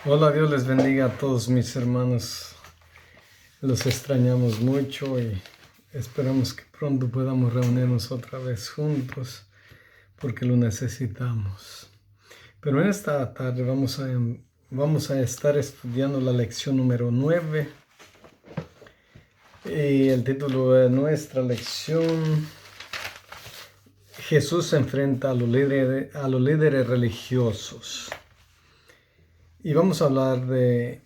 Hola, Dios les bendiga a todos mis hermanos. Los extrañamos mucho y esperamos que pronto podamos reunirnos otra vez juntos porque lo necesitamos. Pero en esta tarde vamos a estar estudiando la lección número 9 y el título de nuestra lección: Jesús se enfrenta a los líderes religiosos. Y vamos a hablar de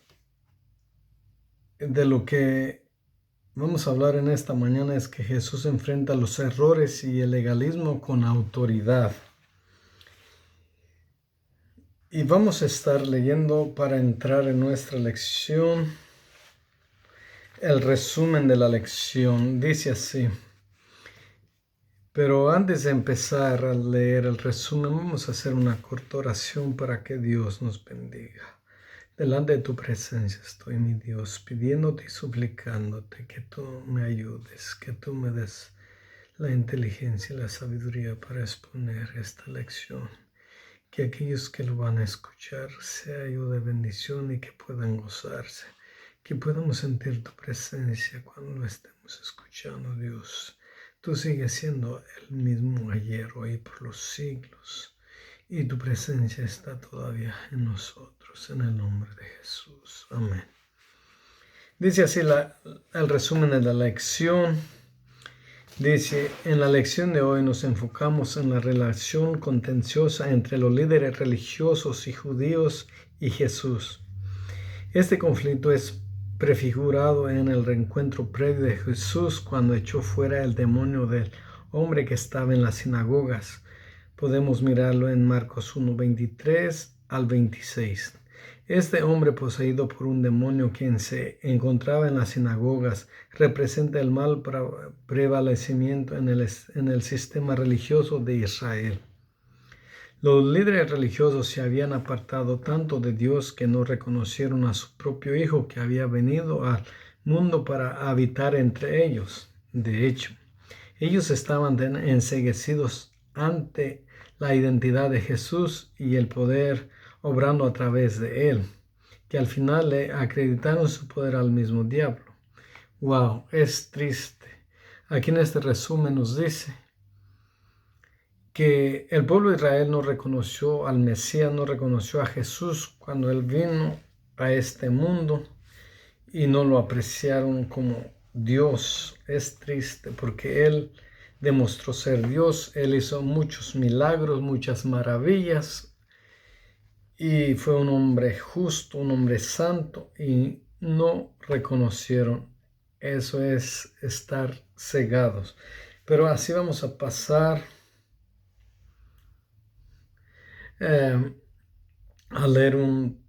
lo que vamos a hablar en esta mañana, es que Jesús enfrenta los errores y el legalismo con autoridad. Y vamos a estar leyendo, para entrar en nuestra lección, el resumen de la lección. Dice así. Pero antes de empezar a leer el resumen, vamos a hacer una corta oración para que Dios nos bendiga. Delante de tu presencia estoy, mi Dios, pidiéndote y suplicándote que tú me ayudes, que tú me des la inteligencia y la sabiduría para exponer esta lección. Que aquellos que lo van a escuchar sea ayuda y bendición y que puedan gozarse. Que podamos sentir tu presencia cuando lo estemos escuchando, Dios. Tú sigues siendo el mismo ayer, hoy, por los siglos. Y tu presencia está todavía en nosotros, en el nombre de Jesús. Amén. Dice así el resumen de la lección. Dice: en la lección de hoy nos enfocamos en la relación contenciosa entre los líderes religiosos y judíos y Jesús. Este conflicto es prefigurado en el reencuentro previo de Jesús cuando echó fuera el demonio del hombre que estaba en las sinagogas. Podemos mirarlo en Marcos 1, 23 al 26. Este hombre poseído por un demonio, quien se encontraba en las sinagogas, representa el mal prevalecimiento en el sistema religioso de Israel. Los líderes religiosos se habían apartado tanto de Dios que no reconocieron a su propio Hijo, que había venido al mundo para habitar entre ellos. De hecho, ellos estaban enceguecidos ante la identidad de Jesús y el poder obrando a través de él, que al final le acreditaron su poder al mismo diablo. Wow, es triste. Aquí en este resumen nos dice que el pueblo de Israel no reconoció al Mesías, no reconoció a Jesús cuando él vino a este mundo y no lo apreciaron como Dios. Es triste porque él demostró ser Dios. Él hizo muchos milagros, muchas maravillas, y fue un hombre justo, un hombre santo, y no reconocieron. Eso es estar cegados. Pero así vamos a pasar a leer un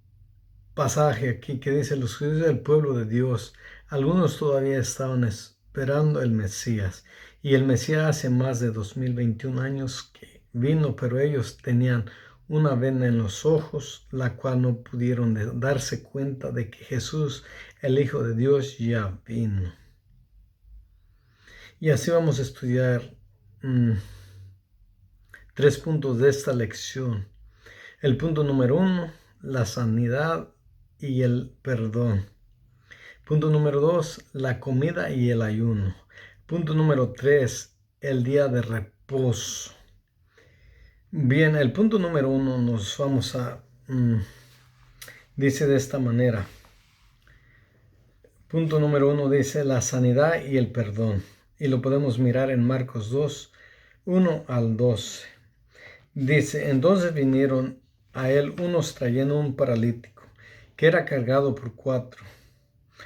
pasaje aquí que dice: los judíos del pueblo de Dios, algunos todavía estaban esperando el Mesías, y el Mesías hace más de 2021 años que vino, pero ellos tenían una venda en los ojos, la cual no pudieron darse cuenta de que Jesús, el Hijo de Dios, ya vino. Y así vamos a estudiar 3 puntos de esta lección. El punto número 1, la sanidad y el perdón. Punto número 2, la comida y el ayuno. Punto número 3, el día de reposo. Bien, el punto número 1 nos vamos a... dice de esta manera. Punto número 1 dice la sanidad y el perdón. Y lo podemos mirar en Marcos 2, 1 al 12. Dice: entonces vinieron a él unos trayendo un paralítico, que era cargado por 4.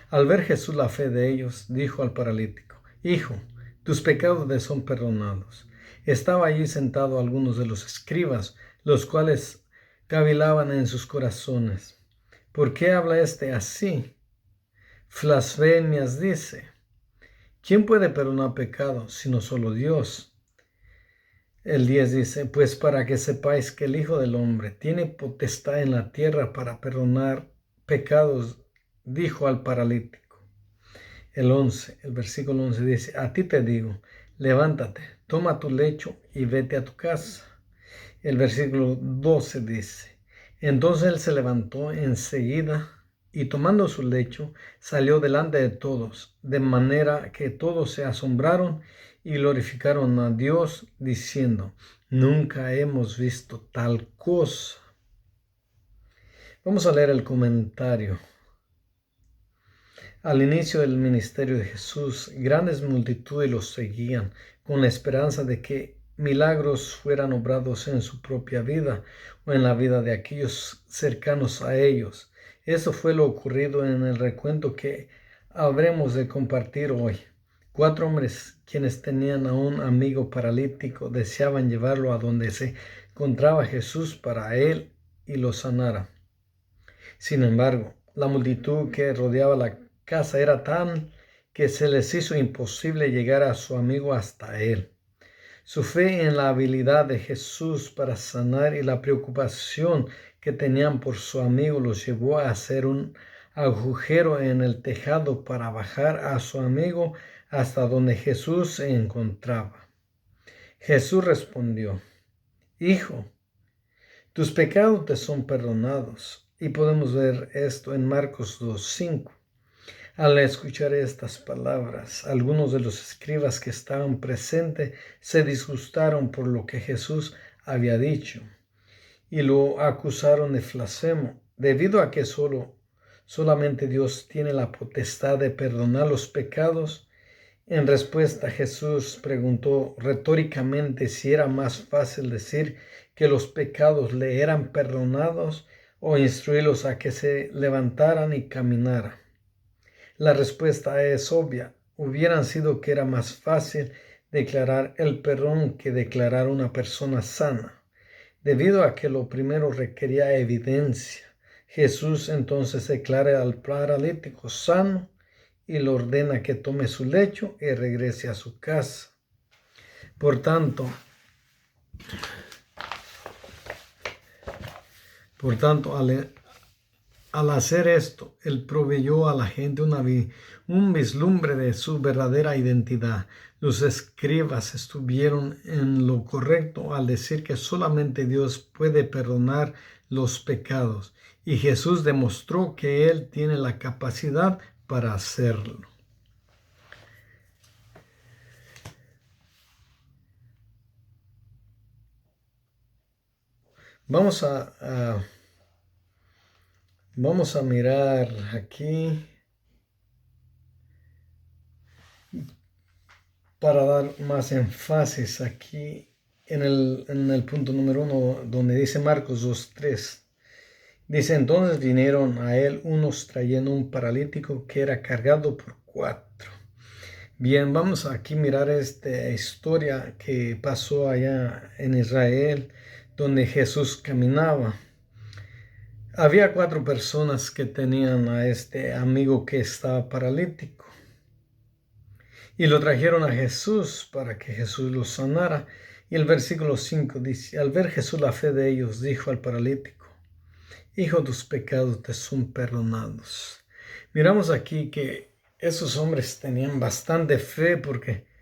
Al ver Jesús la fe de ellos, dijo al paralítico: hijo, tus pecados te son perdonados. Estaba allí sentado algunos de los escribas, los cuales cavilaban en sus corazones: ¿por qué habla este así? Blasfemias dice. ¿Quién puede perdonar pecados sino solo Dios? El 10 dice: pues para que sepáis que el Hijo del Hombre tiene potestad en la tierra para perdonar pecados, dijo al paralítico. El versículo 11 dice: a ti te digo, levántate, toma tu lecho y vete a tu casa. El versículo 12 dice: Entonces él se levantó enseguida y tomando su lecho salió delante de todos, de manera que todos se asombraron y glorificaron a Dios diciendo: nunca hemos visto tal cosa. Vamos a leer el comentario. Al inicio del ministerio de Jesús, grandes multitudes los seguían con la esperanza de que milagros fueran obrados en su propia vida o en la vida de aquellos cercanos a ellos. Eso fue lo ocurrido en el recuento que habremos de compartir hoy. 4 hombres, quienes tenían a un amigo paralítico, deseaban llevarlo a donde se encontraba Jesús para él y lo sanara. Sin embargo, la multitud que rodeaba la casa era tan que se les hizo imposible llegar a su amigo hasta él. Su fe en la habilidad de Jesús para sanar y la preocupación que tenían por su amigo los llevó a hacer un agujero en el tejado para bajar a su amigo hasta donde Jesús se encontraba. Jesús respondió: Hijo, tus pecados te son perdonados. Y podemos ver esto en Marcos 2:5. Al escuchar estas palabras, algunos de los escribas que estaban presentes se disgustaron por lo que Jesús había dicho y lo acusaron de blasfemo, debido a que solamente Dios tiene la potestad de perdonar los pecados. En respuesta, Jesús preguntó retóricamente si era más fácil decir que los pecados le eran perdonados o instruirlos a que se levantaran y caminaran. La respuesta es obvia. Hubieran sido que era más fácil declarar el perdón que declarar una persona sana, debido a que lo primero requería evidencia. Jesús entonces declara al paralítico sano y le ordena que tome su lecho y regrese a su casa. Por tanto, al hacer esto, él proveyó a la gente un vislumbre de su verdadera identidad. Los escribas estuvieron en lo correcto al decir que solamente Dios puede perdonar los pecados, y Jesús demostró que Él tiene la capacidad para hacerlo. Vamos a mirar aquí para dar más énfasis aquí en el punto número 1, donde dice Marcos 2:3. Dice: entonces vinieron a él unos trayendo un paralítico que era cargado por 4. Bien, vamos aquí a mirar esta historia que pasó allá en Israel, donde Jesús caminaba. Había 4 personas que tenían a este amigo que estaba paralítico y lo trajeron a Jesús para que Jesús lo sanara. Y el versículo 5 dice: al ver Jesús la fe de ellos, dijo al paralítico: Hijo, tus pecados te son perdonados. Miramos aquí que esos hombres tenían bastante fe porque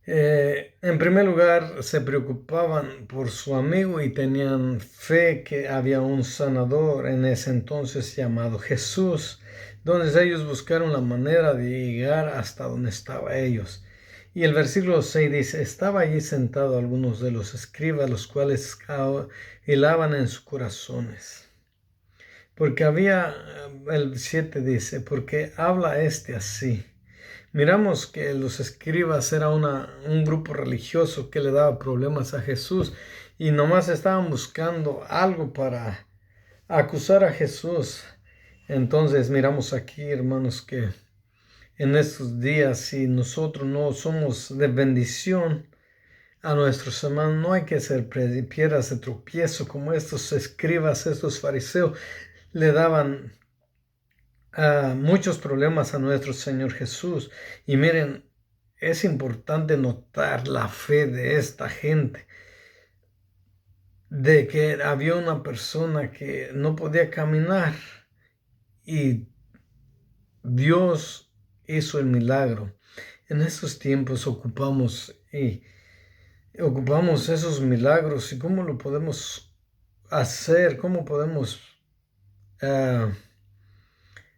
en primer lugar se preocupaban por su amigo y tenían fe que había un sanador en ese entonces llamado Jesús. Entonces ellos buscaron la manera de llegar hasta donde estaban ellos. Y el versículo 6 dice: estaba allí sentado algunos de los escribas, los cuales hilaban en sus corazones. Porque el 7 dice: porque habla así. Miramos que los escribas era un grupo religioso que le daba problemas a Jesús y nomás estaban buscando algo para acusar a Jesús. Entonces miramos aquí, hermanos, que en estos días, si nosotros no somos de bendición a nuestros hermanos, no hay que ser piedras de tropiezo como estos escribas, estos fariseos le daban muchos problemas a nuestro Señor Jesús. Y miren, es importante notar la fe de esta gente, de que había una persona que no podía caminar y Dios hizo el milagro. En estos tiempos ocupamos esos milagros. ¿Y cómo lo podemos hacer, cómo podemos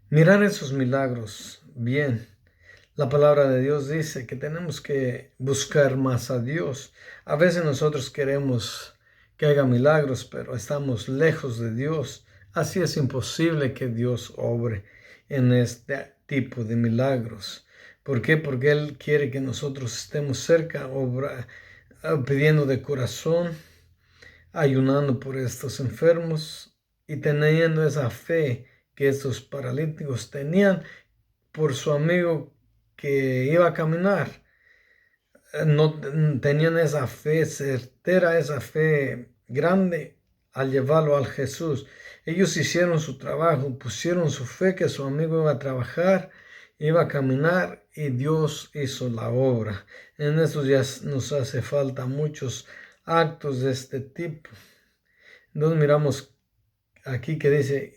mirar esos milagros bien. La palabra de Dios dice que tenemos que buscar más a Dios. A veces nosotros queremos que haga milagros, pero estamos lejos de Dios. Así es imposible que Dios obre en este tipo de milagros. ¿Por qué? Porque Él quiere que nosotros estemos cerca, pidiendo de corazón, ayunando por estos enfermos y teniendo esa fe que estos paralíticos tenían por su amigo que iba a caminar. No tenían esa fe certera, esa fe grande al llevarlo al Jesús. Ellos hicieron su trabajo, pusieron su fe que su amigo iba a trabajar, iba a caminar y Dios hizo la obra. En estos días nos hace falta muchos actos de este tipo. Entonces miramos aquí que dice,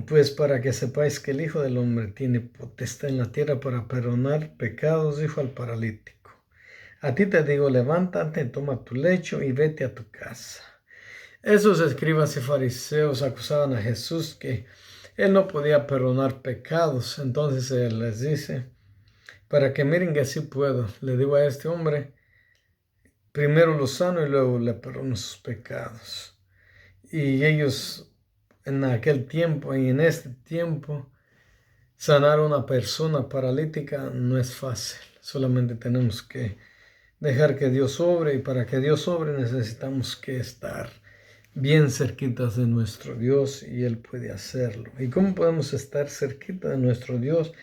pues para que sepáis que el Hijo del Hombre tiene potestad en la tierra para perdonar pecados, dijo al paralítico. A ti te digo, levántate, toma tu lecho y vete a tu casa. Esos escribas y fariseos acusaban a Jesús que él no podía perdonar pecados. Entonces él les dice, para que miren que sí puedo, le digo a este hombre, primero lo sano y luego le perdono sus pecados. Y ellos en aquel tiempo y en este tiempo, sanar a una persona paralítica no es fácil. Solamente tenemos que dejar que Dios obre, y para que Dios obre necesitamos que estar bien cerquitas de nuestro Dios y Él puede hacerlo. ¿Y cómo podemos estar cerquita de nuestro Dios?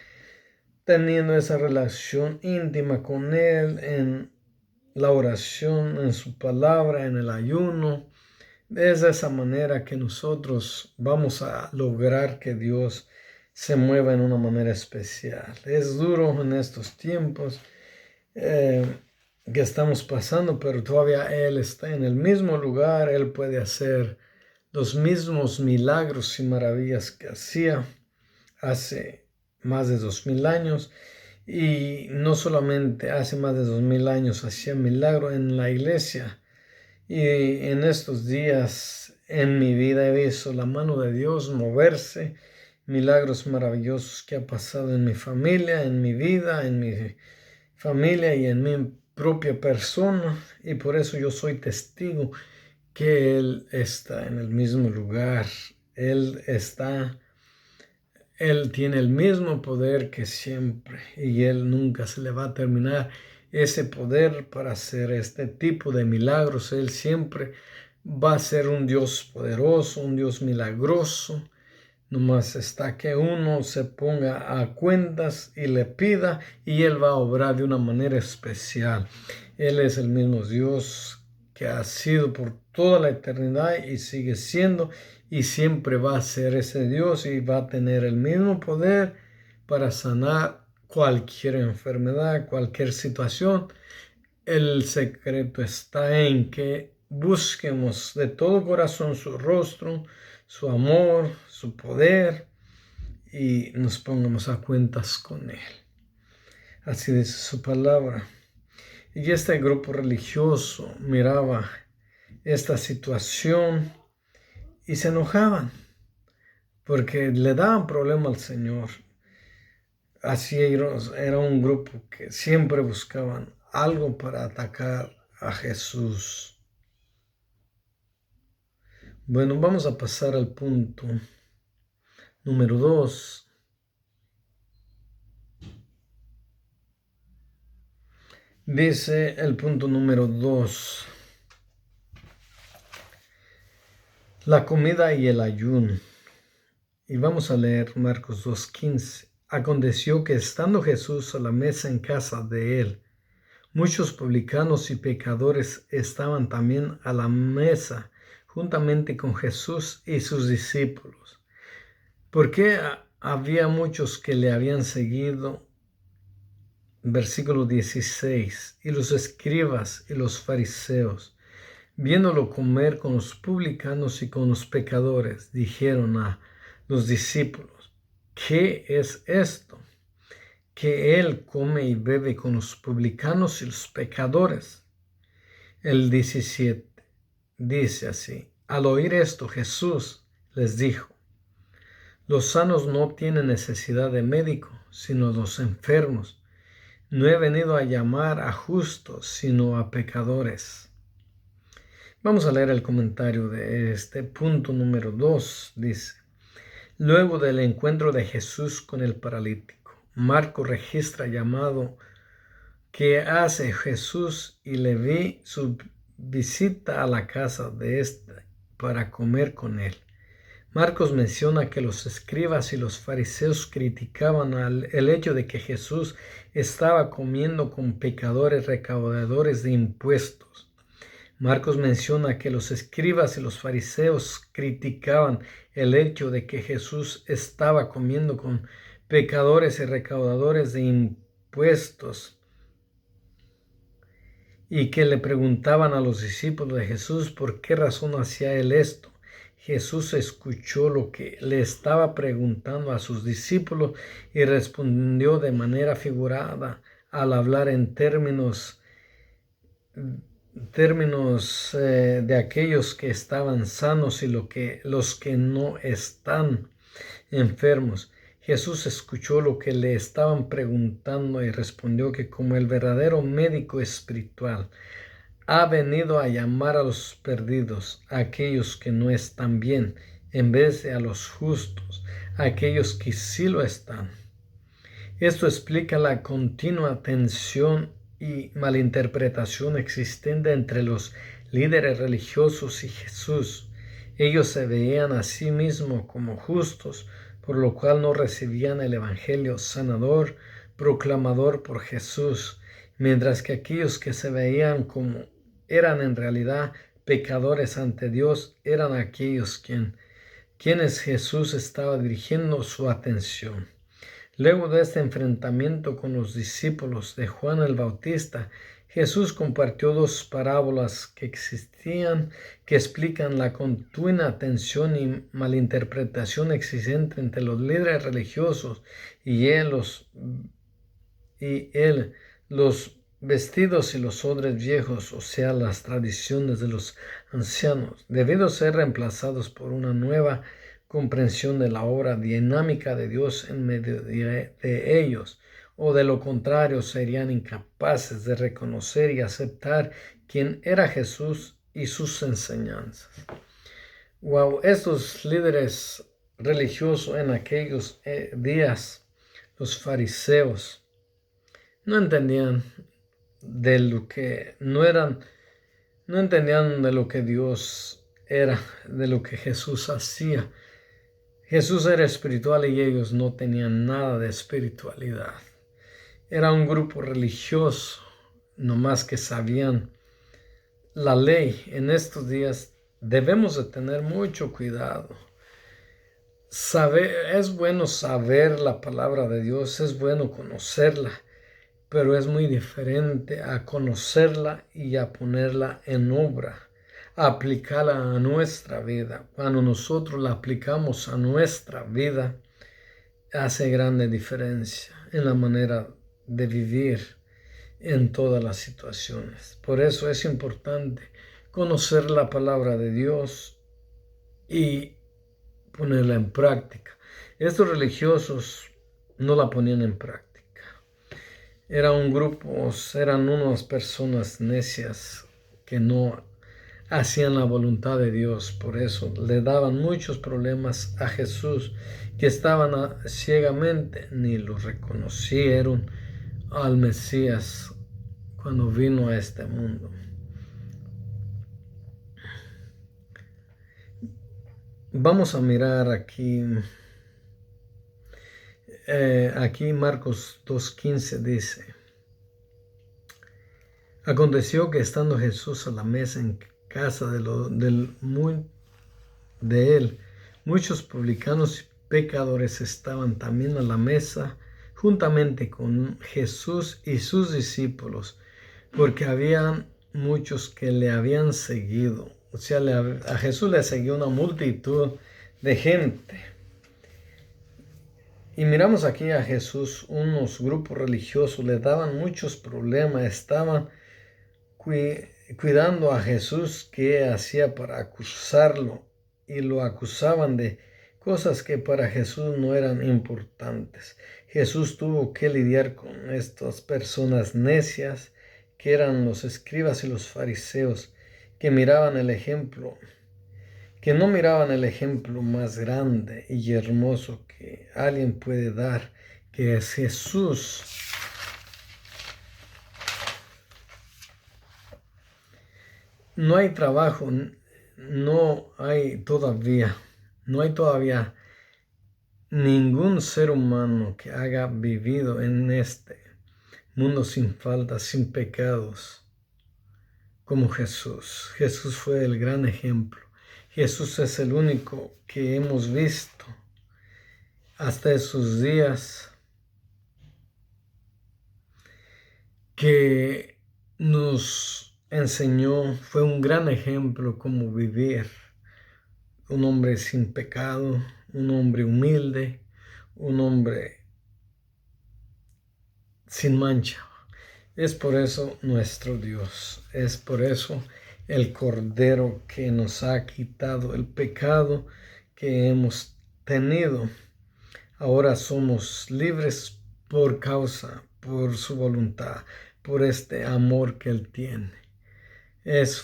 Teniendo esa relación íntima con Él en la oración, en su palabra, en el ayuno. Es de esa manera que nosotros vamos a lograr que Dios se mueva en una manera especial. Es duro en estos tiempos que estamos pasando, pero todavía Él está en el mismo lugar. Él puede hacer los mismos milagros y maravillas que hacía hace más de 2000 años. Y no solamente hace más de 2000 años hacía milagros en la iglesia. Y en estos días en mi vida he visto la mano de Dios moverse, milagros maravillosos que ha pasado en mi familia, en mi vida, en mi familia y en mi propia persona. Y por eso yo soy testigo que Él está en el mismo lugar. Él tiene el mismo poder que siempre y Él nunca se le va a terminar ese poder para hacer este tipo de milagros. Él siempre va a ser un Dios poderoso, un Dios milagroso. Nomás está que uno se ponga a cuentas y le pida y Él va a obrar de una manera especial. Él es el mismo Dios que ha sido por toda la eternidad y sigue siendo y siempre va a ser ese Dios y va a tener el mismo poder para sanar cualquier enfermedad, cualquier situación. El secreto está en que busquemos de todo corazón su rostro, su amor, su poder y nos pongamos a cuentas con Él. Así dice su palabra. Y este grupo religioso miraba esta situación y se enojaban porque le daban problema al Señor. Así era un grupo que siempre buscaban algo para atacar a Jesús. Bueno, vamos a pasar al punto número 2. Dice el punto número 2. La comida y el ayuno. Y vamos a leer Marcos 2:15. Aconteció que estando Jesús a la mesa en casa de él, muchos publicanos y pecadores estaban también a la mesa juntamente con Jesús y sus discípulos. Porque había muchos que le habían seguido. Versículo 16. Y los escribas y los fariseos, viéndolo comer con los publicanos y con los pecadores, dijeron a los discípulos: ¿qué es esto? Que él come y bebe con los publicanos y los pecadores. El 17. dice así: al oír esto, Jesús les dijo: los sanos no tienen necesidad de médico, sino los enfermos. No he venido a llamar a justos, sino a pecadores. Vamos a leer el comentario de este punto número 2. Dice: luego del encuentro de Jesús con el paralítico, Marcos registra llamado que hace Jesús y Leví su visita a la casa de éste para comer con él. Marcos menciona que los escribas y los fariseos criticaban el hecho de que Jesús estaba comiendo con pecadores recaudadores de impuestos. Marcos menciona que los escribas y los fariseos criticaban el hecho de que Jesús estaba comiendo con pecadores y recaudadores de impuestos, y que le preguntaban a los discípulos de Jesús por qué razón hacía él esto. Jesús escuchó lo que le estaba preguntando a sus discípulos y respondió de manera figurada al hablar en términos de aquellos que estaban sanos y los que no están enfermos. Jesús escuchó lo que le estaban preguntando y respondió que como el verdadero médico espiritual ha venido a llamar a los perdidos, a aquellos que no están bien, en vez de a los justos, a aquellos que sí lo están. Esto explica la continua tensión y malinterpretación existente entre los líderes religiosos y Jesús. Ellos se veían a sí mismos como justos, por lo cual no recibían el evangelio sanador proclamador por Jesús, mientras que aquellos que se veían como eran en realidad pecadores ante Dios eran aquellos quienes Jesús estaba dirigiendo su atención. Luego de este enfrentamiento con los discípulos de Juan el Bautista, Jesús compartió dos parábolas que explican la continua tensión y malinterpretación existente entre los líderes religiosos y los vestidos y los odres viejos, o sea, las tradiciones de los ancianos, debido a ser reemplazados por una nueva comprensión de la obra dinámica de Dios en medio de ellos, o de lo contrario serían incapaces de reconocer y aceptar quién era Jesús y sus enseñanzas. Wow, estos líderes religiosos en aquellos días, los fariseos, no entendían de lo que no entendían de lo que Dios era, de lo que Jesús hacía. Jesús era espiritual y ellos no tenían nada de espiritualidad. Era un grupo religioso, no más que sabían la ley. En estos días debemos de tener mucho cuidado. Es bueno saber la palabra de Dios, es bueno conocerla, pero es muy diferente a conocerla y a ponerla en obra, a aplicarla a nuestra vida. Cuando nosotros la aplicamos a nuestra vida, hace grande diferencia en la manera de vivir en todas las situaciones. Por eso es importante conocer la palabra de Dios y ponerla en práctica. Estos religiosos no la ponían en práctica. Eran unas personas necias que no hacían la voluntad de Dios. Por eso le daban muchos problemas a Jesús, que estaban ciegamente, ni lo reconocieron al Mesías cuando vino a este mundo. Vamos a mirar aquí Marcos 2:15 dice: aconteció que estando Jesús a la mesa en casa de él, muchos publicanos y pecadores estaban también a la mesa juntamente con Jesús y sus discípulos, porque habían muchos que le habían seguido. O sea, a Jesús le seguía una multitud de gente. Y miramos aquí a Jesús, unos grupos religiosos le daban muchos problemas, estaban cuidando a Jesús qué hacía para acusarlo, y lo acusaban de cosas que para Jesús no eran importantes. Jesús tuvo que lidiar con estas personas necias que eran los escribas y los fariseos, que miraban el ejemplo, que no miraban el ejemplo más grande y hermoso que alguien puede dar, que es Jesús. No hay trabajo, no hay todavía ningún ser humano que haya vivido en este mundo sin faltas, sin pecados, como Jesús. Jesús fue el gran ejemplo. Jesús es el único que hemos visto hasta esos días que nos enseñó, fue un gran ejemplo cómo vivir. Un hombre sin pecado, un hombre humilde, un hombre sin mancha. Es por eso nuestro Dios, es por eso el Cordero que nos ha quitado el pecado que hemos tenido. Ahora somos libres por su voluntad, por este amor que Él tiene.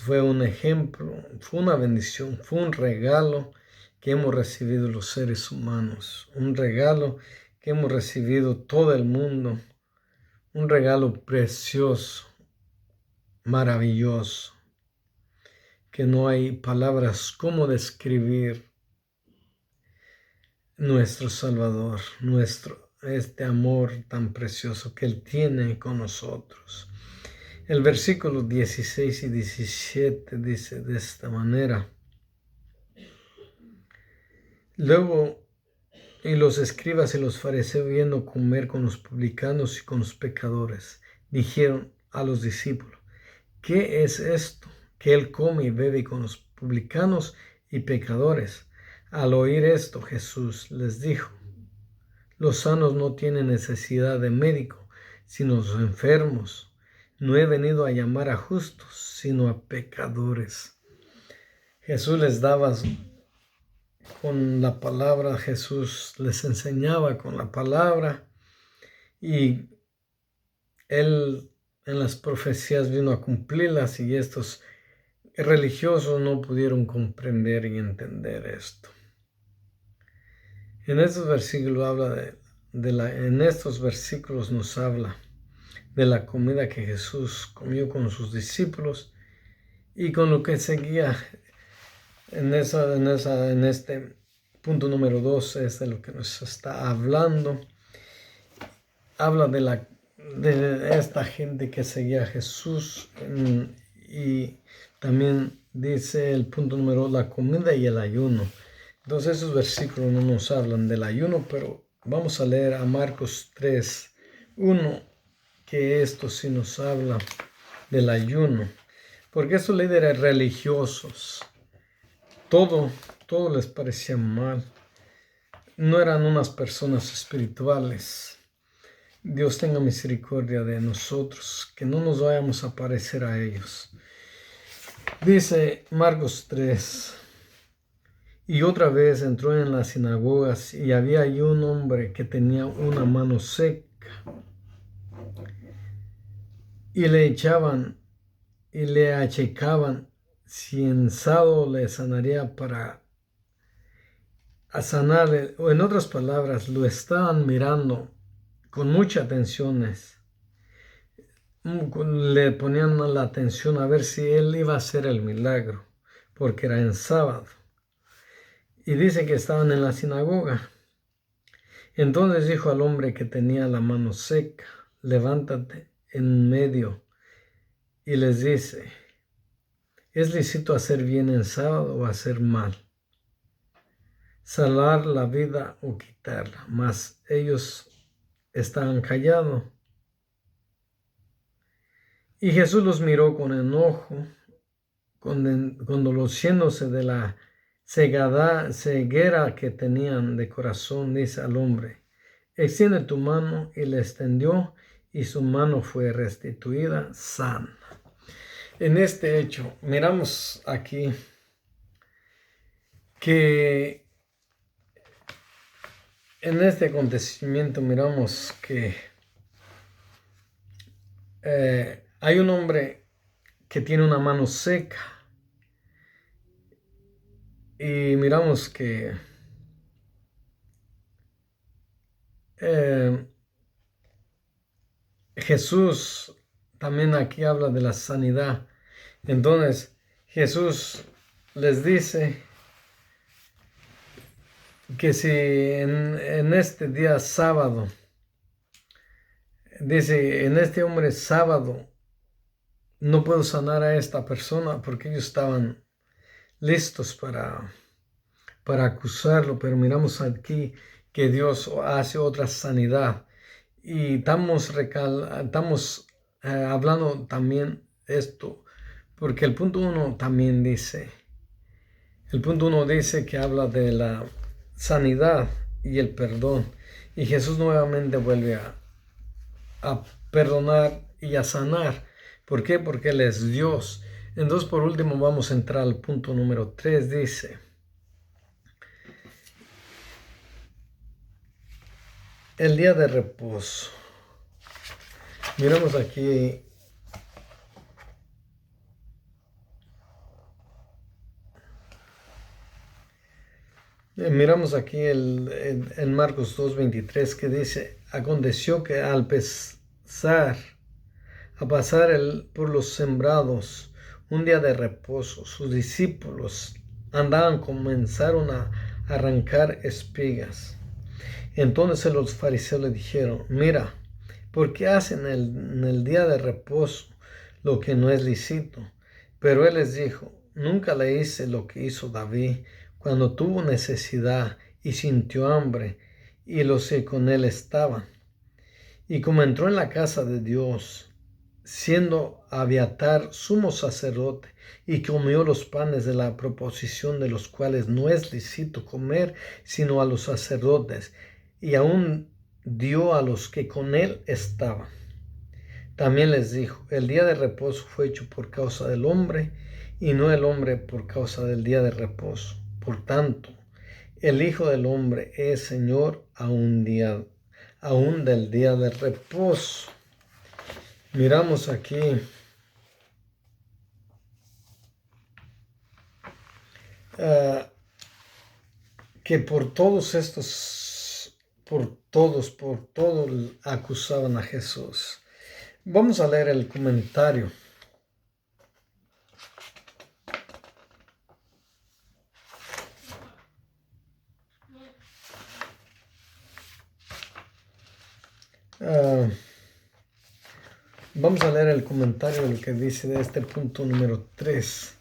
Fue un ejemplo, fue una bendición, fue un regalo que hemos recibido los seres humanos, un regalo que hemos recibido todo el mundo, un regalo precioso, maravilloso, que no hay palabras cómo describir nuestro Salvador, este amor tan precioso que Él tiene con nosotros. El versículo 16 y 17 dice de esta manera: luego, y los escribas y los fariseos, viendo comer con los publicanos y con los pecadores, dijeron a los discípulos: ¿qué es esto que Él come y bebe con los publicanos y pecadores? Al oír esto, Jesús les dijo: los sanos no tienen necesidad de médico, sino los enfermos. No he venido a llamar a justos, sino a pecadores. Jesús les daba con la palabra, Jesús les enseñaba con la palabra, y Él en las profecías vino a cumplirlas, y estos religiosos no pudieron comprender y entender esto. En estos versículos en estos versículos nos habla de la comida que Jesús comió con sus discípulos y con lo que seguía. En este punto número 2 es de lo que nos está hablando. Habla de esta gente que seguía a Jesús, y también dice el punto número 2, la comida y el ayuno. Entonces esos versículos no nos hablan del ayuno, pero vamos a leer a Marcos 3:1, que esto sí nos habla del ayuno, porque estos líderes religiosos, todo les parecía mal, no eran unas personas espirituales. Dios tenga misericordia de nosotros, que no nos vayamos a parecer a ellos. Dice Marcos 3: y otra vez entró en las sinagogas, y había allí un hombre que tenía una mano seca, y le achacaban si ensado le sanaría para sanarle. O en otras palabras, lo estaban mirando con mucha atención. Le ponían la atención a ver si él iba a hacer el milagro, porque era en sábado. Y dice que estaban en la sinagoga. Entonces dijo al hombre que tenía la mano seca: levántate en medio. Y les dice: ¿es lícito hacer bien en sábado o hacer mal? Salvar la vida o quitarla. Mas ellos estaban callados. Y Jesús los miró con enojo, condoleciéndose de la ceguera que tenían de corazón, dice al hombre: extiende tu mano. Y le extendió, y su mano fue restituida sana. En este hecho, miramos aquí que en este acontecimiento miramos que hay un hombre que tiene una mano seca y miramos que Jesús también aquí habla de la sanidad. Entonces Jesús les dice que si en este día sábado, dice, en este hombre sábado, no puedo sanar a esta persona porque ellos estaban listos para acusarlo, pero miramos aquí que Dios hace otra sanidad y estamos hablando también esto, porque el punto 1 también dice, el punto 1 dice que habla de la sanidad y el perdón, y Jesús nuevamente vuelve a perdonar y a sanar. ¿Por qué? Porque Él es Dios. Entonces, por último, vamos a entrar al punto número 3. Dice, el día de reposo. Miramos aquí en Marcos 2:23 que dice, aconteció que al pasar por los sembrados un día de reposo, sus discípulos comenzaron a arrancar espigas. Entonces los fariseos le dijeron, mira, ¿por qué hacen en el día de reposo lo que no es lícito? Pero él les dijo, nunca le hice lo que hizo David cuando tuvo necesidad y sintió hambre y los que con él estaban. Y como entró en la casa de Dios, siendo Abiatar sumo sacerdote, y comió los panes de la proposición, de los cuales no es lícito comer sino a los sacerdotes, y aún dio a los que con él estaban. También les dijo, el día de reposo fue hecho por causa del hombre, y no el hombre por causa del día de reposo. Por tanto, el Hijo del Hombre es Señor aún del día de reposo. Miramos aquí que por todos acusaban a Jesús. Vamos a leer el comentario. Vamos a leer el comentario del que dice de este punto número 3.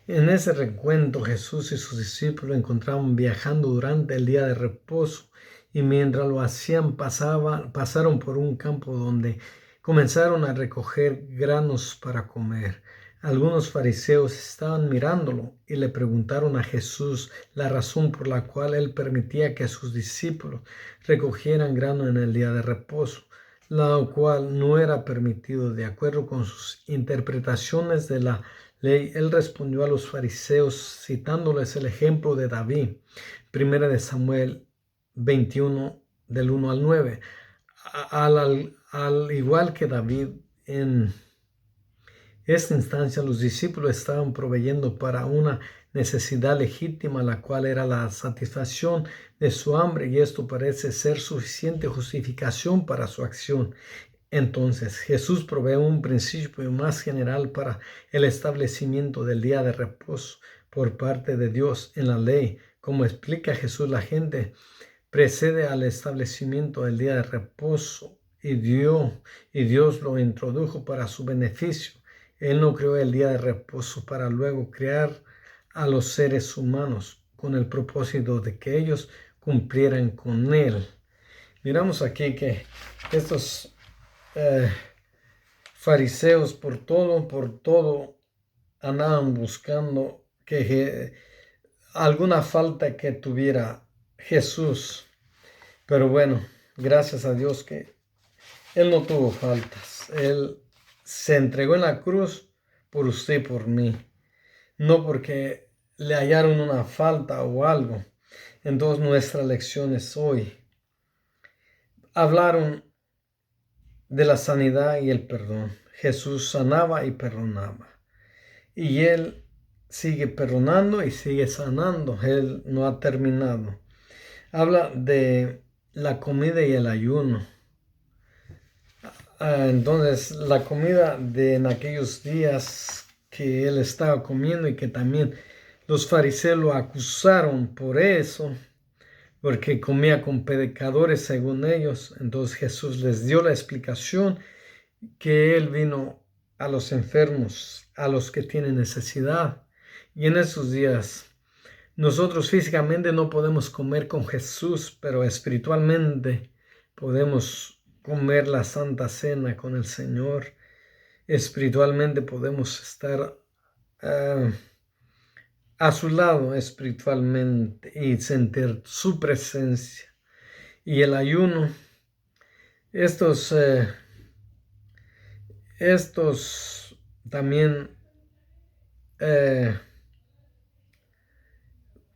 En ese recuento Jesús y sus discípulos encontraban viajando durante el día de reposo y mientras lo hacían pasaron por un campo donde comenzaron a recoger granos para comer. Algunos fariseos estaban mirándolo y le preguntaron a Jesús la razón por la cual él permitía que sus discípulos recogieran grano en el día de reposo, lo cual no era permitido de acuerdo con sus interpretaciones de la ley. Él respondió a los fariseos citándoles el ejemplo de David, 1 de Samuel 21 del 1 al 9. Al igual que David, en esta instancia los discípulos estaban proveyendo para una necesidad legítima, la cual era la satisfacción de su hambre, y esto parece ser suficiente justificación para su acción. Entonces Jesús provee un principio más general para el establecimiento del día de reposo por parte de Dios en la ley. Como explica Jesús, la gente precede al establecimiento del día de reposo y Dios lo introdujo para su beneficio. Él no creó el día de reposo para luego crear a los seres humanos con el propósito de que ellos cumplieran con él. Miramos aquí que estos fariseos por todo andaban buscando que alguna falta que tuviera Jesús, pero bueno, gracias a Dios que él no tuvo faltas. Él se entregó en la cruz por usted y por mí, no porque le hallaron una falta o algo. Entonces nuestra lección es hoy. Hablaron de la sanidad y el perdón. Jesús sanaba y perdonaba. Y Él sigue perdonando y sigue sanando. Él no ha terminado. Habla de la comida y el ayuno. Entonces, la comida de en aquellos días que Él estaba comiendo y que también los fariseos lo acusaron por eso, porque comía con pecadores según ellos. Entonces Jesús les dio la explicación que Él vino a los enfermos, a los que tienen necesidad. Y en esos días nosotros físicamente no podemos comer con Jesús, pero espiritualmente podemos comer la Santa Cena con el Señor. Espiritualmente podemos estar a su lado espiritualmente y sentir su presencia. Y el ayuno, estos también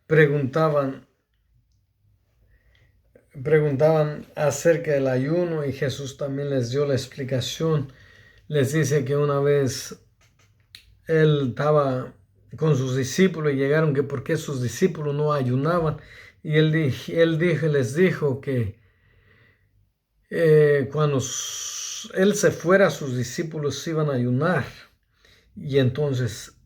preguntaban acerca del ayuno y Jesús también les dio la explicación. Les dice que una vez Él estaba con sus discípulos y llegaron que por qué sus discípulos no ayunaban. Y les dijo que cuando Él se fuera, sus discípulos iban a ayunar. Y entonces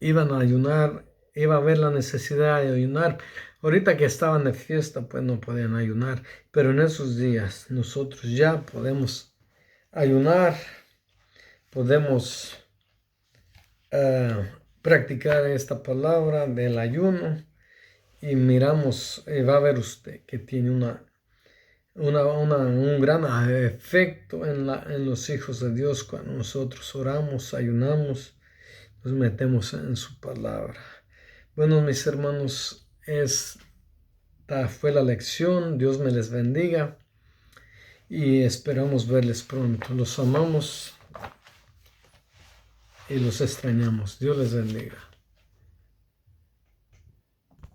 iban a ayunar, iba a haber la necesidad de ayunar. Ahorita que estaban de fiesta, pues no podían ayunar. Pero en esos días nosotros ya podemos ayunar, podemos practicar esta palabra del ayuno y miramos, va a ver usted que tiene un gran efecto en los hijos de Dios cuando nosotros oramos, ayunamos, nos metemos en su palabra. Bueno, mis hermanos, esta fue la lección. Dios me les bendiga y esperamos verles pronto. Los amamos y los extrañamos. Dios les bendiga.